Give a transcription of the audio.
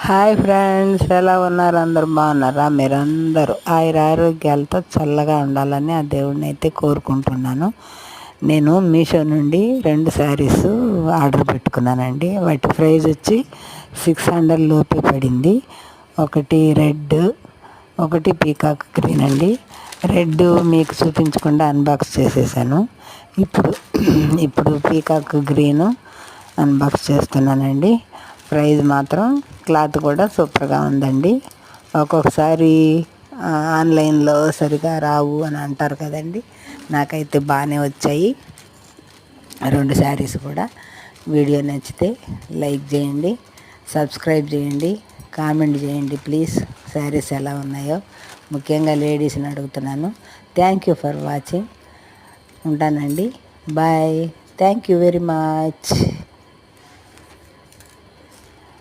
Hi friends, ఎలా ఉన్నారు? అందరు బాగున్నారా? మీరందరూ ఆయురారోగ్యాలతో చల్లగా ఉండాలని ఆ దేవుడిని అయితే కోరుకుంటున్నాను. నేను మీషో నుండి 2 శారీస్ ఆర్డర్ పెట్టుకున్నానండి. వాటి ప్రైస్ వచ్చి 600 లోపే పడింది. ఒకటి రెడ్, ఒకటి పీకాక్ గ్రీన్ అండి. రెడ్ మీకు చూపించకుండా అన్బాక్స్ చేసేసాను. ఇప్పుడు పీకాక్ గ్రీను అన్బాక్స్ చేస్తున్నానండి. ప్రైస్ మాత్రం క్లాత్ కూడా సూపర్గా ఉందండి. ఒక్కొక్కసారి ఆన్లైన్లో సరిగా రావు అని అంటారు కదండి, నాకైతే బాగానే వచ్చాయి 2 శారీస్ కూడా. వీడియో నచ్చితే లైక్ చేయండి, సబ్స్క్రైబ్ చేయండి, కామెంట్ చేయండి ప్లీజ్. శారీస్ ఎలా ఉన్నాయో ముఖ్యంగా లేడీస్ని అడుగుతున్నాను. Thank you for watching. ఉంటానండి. Bye. Thank you very much.